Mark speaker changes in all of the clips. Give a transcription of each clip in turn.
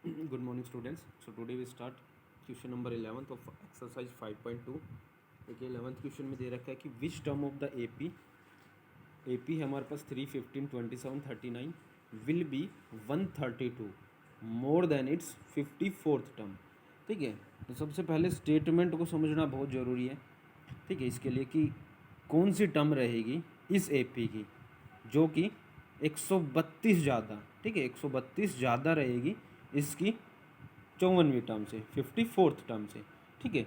Speaker 1: Good morning students. So today we start question number 11th of exercise 5.2. देखिए 11th question में दे रखा है कि which term of the AP है हमारे पास 3, 15, 27, 39 will be 132 more than it's 54th term. ठीक है, तो सबसे पहले स्टेटमेंट को समझना बहुत ज़रूरी है। ठीक है, इसके लिए कि कौन सी टर्म रहेगी इस एपी की जो कि 132 ज़्यादा, ठीक है 132 ज़्यादा रहेगी इसकी 54वीं टर्म से, 54th टर्म से। ठीक है,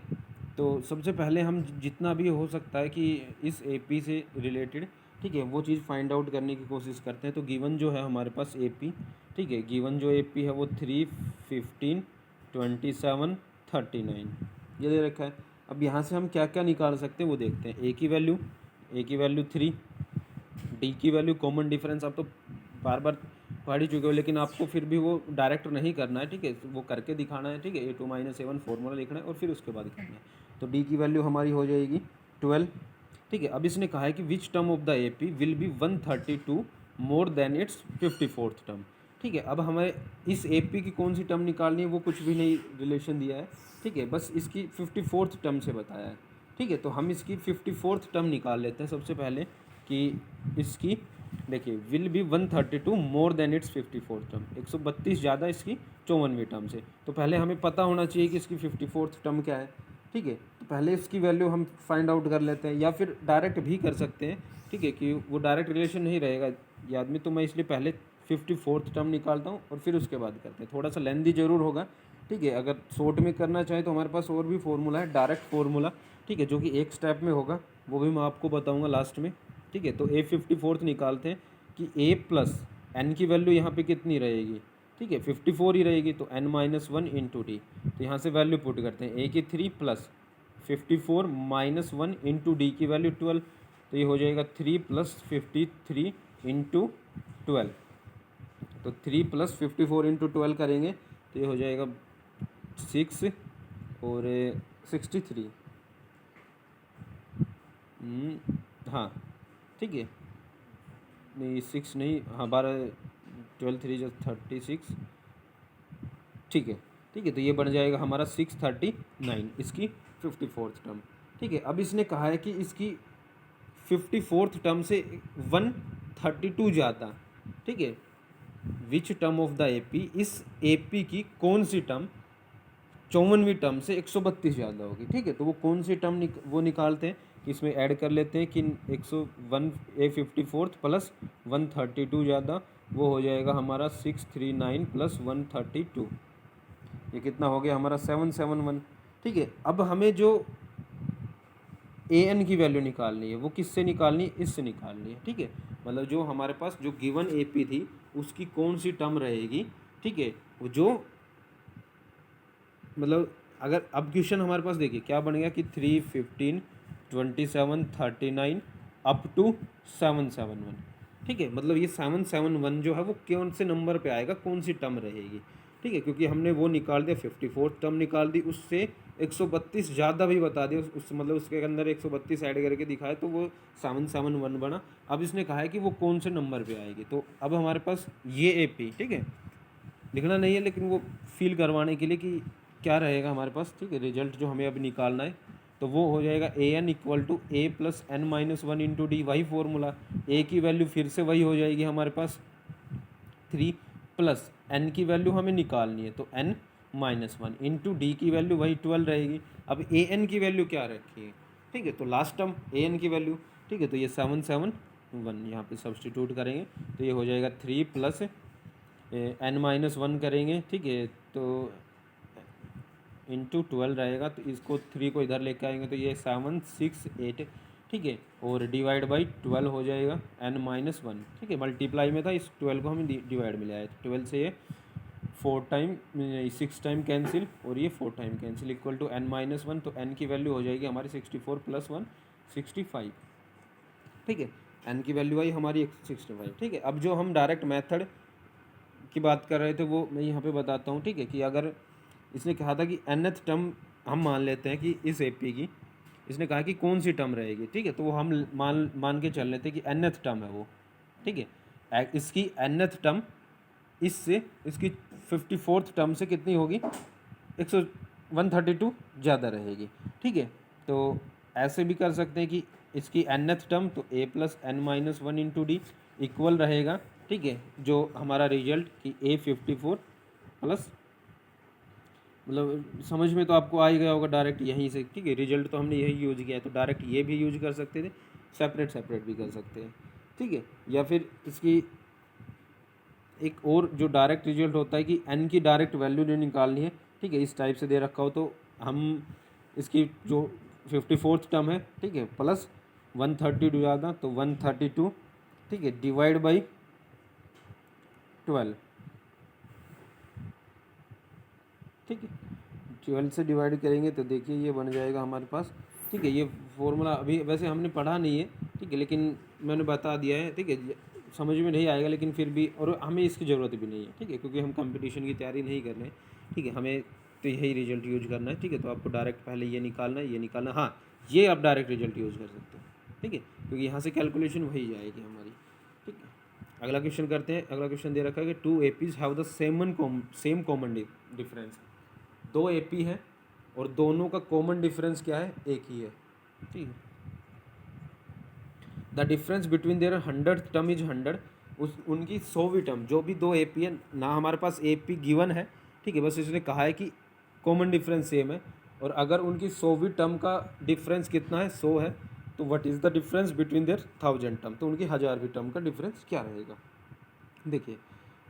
Speaker 1: तो सबसे पहले हम जितना भी हो सकता है कि इस एपी से रिलेटेड, ठीक है, वो चीज़ फाइंड आउट करने की कोशिश करते हैं। तो गिवन जो है हमारे पास एपी, ठीक है, गिवन जो एपी है वो 3, 15, 27, 39 ये दे रखा है। अब यहाँ से हम क्या क्या निकाल सकते हैं वो देखते हैं। ए की वैल्यू 3, डी की वैल्यू कॉमन डिफरेंस आप तो बार बार पढ़ ही चुके हो, लेकिन आपको फिर भी वो डायरेक्ट नहीं करना है। ठीक है, वो करके दिखाना है। ठीक है, A2 - A1 फॉर्मूला लिखना है और फिर उसके बाद करना है। तो डी की वैल्यू हमारी हो जाएगी 12। ठीक है, अब इसने कहा है कि which term of the AP will be 132 more than it's 54th term. ठीक है, अब हमें इस एपी की कौन सी टर्म निकालनी है वो कुछ भी नहीं रिलेशन दिया है। ठीक है, बस इसकी 54th टर्म से बताया है। ठीक है, तो हम इसकी 54th टर्म निकाल लेते हैं सबसे पहले कि इसकी देखिए will be 132 more than it's 54th term, 132 ज़्यादा इसकी 54वीं टर्म से। तो पहले हमें पता होना चाहिए कि इसकी 54th टर्म क्या है। ठीक है, तो पहले इसकी वैल्यू हम फाइंड आउट कर लेते हैं या फिर डायरेक्ट भी कर सकते हैं। ठीक है, कि वो डायरेक्ट रिलेशन नहीं रहेगा याद में, तो मैं इसलिए पहले 54th टर्म निकालता हूँ और फिर उसके बाद करते हैं। थोड़ा सा लेंदी ज़रूर होगा। ठीक है, अगर शॉर्ट में करना चाहें तो हमारे पास और भी फार्मूला है, डायरेक्ट फार्मूला। ठीक है, जो कि एक स्टेप में होगा, वो भी मैं आपको बताऊंगा लास्ट में। ठीक है, तो A54th निकालते हैं कि A प्लस एन की वैल्यू यहाँ पे कितनी रहेगी। ठीक है, 54 ही रहेगी, तो n-1 इंटू डी। तो यहाँ से वैल्यू पुट करते हैं। A की 3 प्लस 54 -1 इंटू डी की वैल्यू 12। तो ये हो जाएगा 3 + 53 इंटू 12। तो 3 + 54 इंटू 12 करेंगे तो ये हो जाएगा 6 और 63। हाँ, ठीक है, नहीं 6 नहीं, हाँ 12, 12 3 जो 36। ठीक है, ठीक है, तो ये बन जाएगा हमारा 639 इसकी 54th टर्म। ठीक है, अब इसने कहा है कि इसकी 54th टर्म से 132 ज़्यादा। ठीक है, which term of the AP, इस एपी की कौन सी टर्म 54वीं टर्म से 132 ज़्यादा होगी। ठीक है, तो वो कौन सी टर्म वो निकालते हैं कि इसमें ऐड कर लेते हैं कि 101 A54 प्लस 132 ज़्यादा, वो हो जाएगा हमारा 639 + 132। ये कितना हो गया हमारा 771। ठीक है, अब हमें जो AN की वैल्यू निकालनी है वो किससे निकालनी है, इससे निकालनी है। ठीक है, मतलब जो हमारे पास जो गिवन AP थी उसकी कौन सी टर्म रहेगी। ठीक है, वो जो मतलब अगर अब क्वेश्चन हमारे पास देखिए क्या बन गया कि 3, 15, 27, 39 अप टू 771। ठीक है, मतलब ये 771 जो है वो कौन से नंबर पे आएगा, कौन सी टर्म रहेगी। ठीक है, क्योंकि हमने वो निकाल दिया 54th टर्म निकाल दी, उससे 132 ज़्यादा भी बता दिया, उस मतलब उसके अंदर 132 ऐड करके दिखाया तो वो 771 बना। अब इसने कहा है कि वो कौन से नंबर पे आएगी। तो अब हमारे पास ये AP, ठीक है, लिखना नहीं है लेकिन वो फील करवाने के लिए कि क्या रहेगा हमारे पास। ठीक है, रिजल्ट जो हमें अभी निकालना है तो वो हो जाएगा AN = A + n-1 into D. वही फॉर्मूला, A की वैल्यू फिर से वही हो जाएगी हमारे पास 3 प्लस n की वैल्यू हमें निकालनी है तो n-1 इंटू डी की वैल्यू वही 12 रहेगी। अब AN की वैल्यू क्या रखी है। ठीक है, तो लास्ट टर्म AN की वैल्यू। ठीक है, तो ये 771 यहाँ पे सब्सटीट्यूट करेंगे तो ये हो जाएगा 3 प्लस n-1 करेंगे। ठीक है, तो इंटू 12 रहेगा, तो इसको 3 को इधर लेके आएंगे तो ये 768। ठीक है, और डिवाइड बाई 12 हो जाएगा n-1। ठीक है, मल्टीप्लाई में था, इस 12 को हमें डिवाइड में ले आए, 12 से ये 4 टाइम 6 टाइम कैंसिल और ये 4 time cancel equal to n-1। तो n की वैल्यू हो जाएगी हमारी 64 + 1 65। ठीक है, n की वैल्यू आई हमारी 65। ठीक है, अब जो हम डायरेक्ट मेथड की बात कर रहे थे वो मैं यहाँ पे बताता हूँ। ठीक है, कि अगर इसने कहा था कि nth टर्म हम मान लेते हैं कि इस AP की, इसने कहा कि कौन सी टर्म रहेगी। ठीक है, तो वो हम मान के चल लेते हैं कि nth टर्म है वो। ठीक है, इसकी nth टर्म इससे इसकी 54th टर्म से कितनी होगी, 132 ज़्यादा रहेगी। ठीक है, तो ऐसे भी कर सकते हैं कि इसकी nth टर्म तो a plus n minus one into d equal रहेगा। ठीक है, जो हमारा रिजल्ट कि a 54 प्लस, मतलब समझ में तो आपको आ ही गया होगा डायरेक्ट यहीं से। ठीक है, रिजल्ट तो हमने यही यूज किया है, तो डायरेक्ट ये भी यूज कर सकते थे, सेपरेट सेपरेट भी कर सकते हैं। ठीक है, या फिर इसकी एक और जो डायरेक्ट रिजल्ट होता है कि n की डायरेक्ट वैल्यू जो निकालनी है। ठीक है, इस टाइप से दे रखा हो तो हम इसकी जो 54th टर्म है, ठीक है, प्लस 132 ज़्यादा तो 132, ठीक है, डिवाइड बाई 12। ठीक है, 12 से डिवाइड करेंगे तो देखिए ये बन जाएगा हमारे पास। ठीक है, ये फॉर्मूला अभी वैसे हमने पढ़ा नहीं है, ठीक है, लेकिन मैंने बता दिया है। ठीक है, समझ में नहीं आएगा लेकिन फिर भी, और हमें इसकी ज़रूरत भी नहीं है। ठीक है, क्योंकि हम कंपटीशन की तैयारी नहीं कर रहे हैं। ठीक है, हमें तो यही रिजल्ट यूज करना है। ठीक है, तो आपको डायरेक्ट पहले ये निकालना है, ये निकालना, हाँ ये आप डायरेक्ट रिजल्ट यूज़ कर सकते हैं। ठीक है, क्योंकि यहाँ से कैलकुलेशन वही जाएगी हमारी। ठीक है, अगला क्वेश्चन करते हैं। अगला क्वेश्चन दे रखा है कि 2 APs have the same common difference. 2 AP है और दोनों का कॉमन डिफरेंस क्या है, एक ही है। ठीक है, the difference between their 100th term is 100। उस उनकी 100वीं टर्म, जो भी 2 AP है ना, हमारे पास AP गिवन है। ठीक है, बस इसने कहा है कि कॉमन डिफरेंस सेम है, और अगर उनकी 100वीं टर्म का डिफरेंस कितना है, 100 है, तो what is the difference between their 1000 term, तो उनकी 1000वीं टर्म का डिफरेंस क्या रहेगा। देखिए,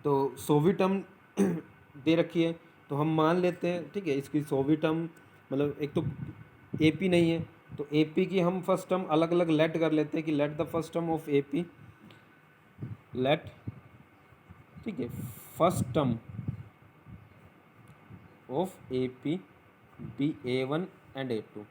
Speaker 1: तो 100वीं टर्म दे रखी है, तो हम मान लेते हैं। ठीक है, इसकी 100वीं टर्म, मतलब एक तो AP नहीं है, तो AP की हम फर्स्ट टर्म अलग अलग लेट कर लेते हैं कि let the first term of AP, let, ठीक है, first term of AP be A1 and A2।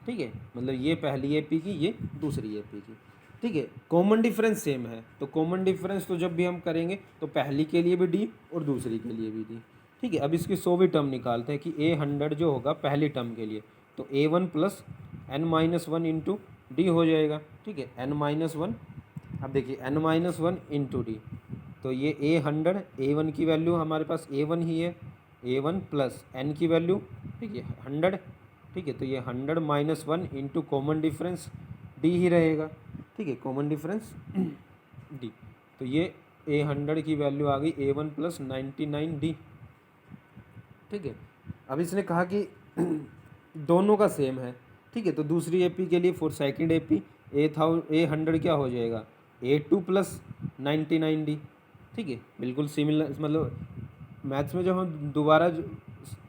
Speaker 1: ठीक है, मतलब ये पहली AP की, ये दूसरी AP की। ठीक है, कॉमन डिफरेंस सेम है, तो कॉमन डिफरेंस तो जब भी हम करेंगे तो पहली के लिए भी D और दूसरी के लिए भी D। ठीक है, अब इसकी 100वीं टर्म निकालते हैं कि A100 जो होगा पहली टर्म के लिए, तो A1 plus n minus one into d हो जाएगा। ठीक है, n-1, अब देखिए n-1 इंटू डी, तो ये A100, A1 की वैल्यू हमारे पास A1 ही है, A1 प्लस n की वैल्यू, ठीक है, 100। ठीक है, तो ये 100 minus 1 into common difference D ही रहेगा। ठीक है, कॉमन डिफरेंस D, तो ये A100 की वैल्यू आ गई A1 प्लस 99D। ठीक है, अब इसने कहा कि दोनों का सेम है। ठीक है, तो दूसरी AP के लिए फॉर सेकंड AP A100 क्या हो जाएगा, A2 प्लस 99D। ठीक है, बिल्कुल सिमिलर, मतलब मैथ्स में जब हम दोबारा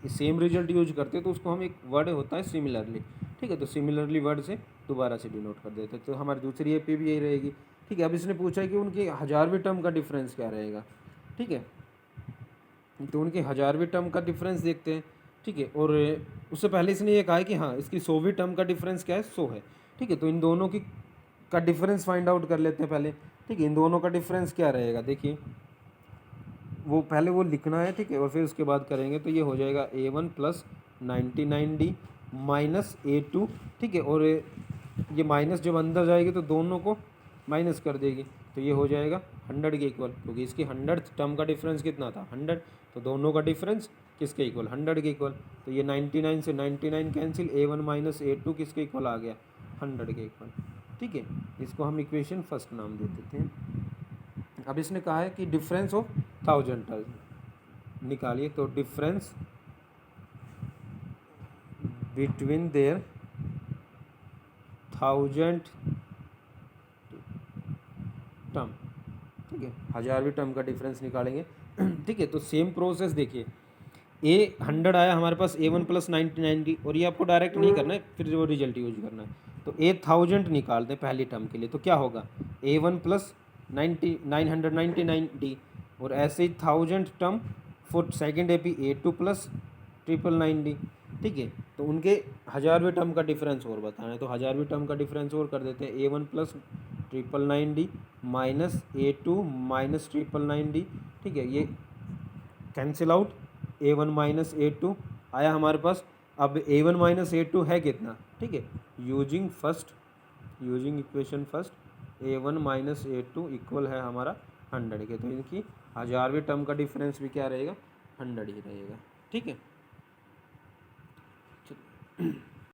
Speaker 1: सेम रिजल्ट यूज करते हैं तो उसको हम एक वर्ड होता है सिमिलरली। ठीक है, तो सिमिलरली वर्ड से दोबारा से डिनोट कर देते हैं, तो हमारी दूसरी AP भी यही रहेगी। ठीक है, अब इसने पूछा है कि उनकी 1000वीं टर्म का डिफरेंस क्या रहेगा। ठीक है, तो उनकी 1000वीं टर्म का डिफरेंस देखते हैं। ठीक है, और उससे पहले इसने ये कहा है कि हाँ इसकी 100वीं टर्म का डिफरेंस क्या है, 100 है। ठीक है, तो इन दोनों की का डिफरेंस फाइंड आउट कर लेते हैं पहले। ठीक है, इन दोनों का डिफरेंस क्या रहेगा, देखिए वो पहले वो लिखना है। ठीक है, और फिर उसके बाद करेंगे, तो ये हो जाएगा A1 plus 99D minus A2। ठीक है, और ये माइनस जब अंदर जाएगी तो दोनों को माइनस कर देगी, तो ये हो जाएगा 100 के इक्वल, क्योंकि इसकी 100th टर्म का डिफरेंस कितना था, 100, तो दोनों का डिफरेंस किसके इक्वल, 100 के इक्वल। तो ये 99 से 99 कैंसिल, A1 माइनस A2 किसके इक्वल आ गया, 100 के इक्वल। ठीक है, इसको हम इक्वेशन फर्स्ट नाम दे देते हैं। अब इसने कहा है कि डिफरेंस ऑफ 1000 टर्म निकालिए, तो डिफरेंस बिटवीन देयर 1000 टर्म। ठीक है, 1000वीं टर्म का डिफरेंस निकालेंगे। ठीक है, तो सेम प्रोसेस देखिए, A100 आया हमारे पास A1 प्लस 99D, और ये आपको डायरेक्ट नहीं करना है, फिर जो रिजल्ट यूज करना है। तो A1000 निकालते हैं पहली टर्म के लिए, तो क्या होगा A1 प्लस 999D, और ऐसे ही 1000 term for second AP A2 plus 999D। ठीक है, तो उनके 1000वीं टर्म का डिफरेंस और बताना है, तो 1000वीं टर्म का डिफरेंस और कर देते हैं A1 plus 999D minus A2 minus 999D। ठीक है, ये cancel out, A1 minus A2 आया हमारे पास। अब A1 माइनस A2 है कितना, ठीक है, using equation first, A1 minus A2 equal है हमारा 100 के, तो इनकी 1000वें टर्म का डिफरेंस भी क्या रहेगा, 100 ही रहेगा। ठीक है, चलो।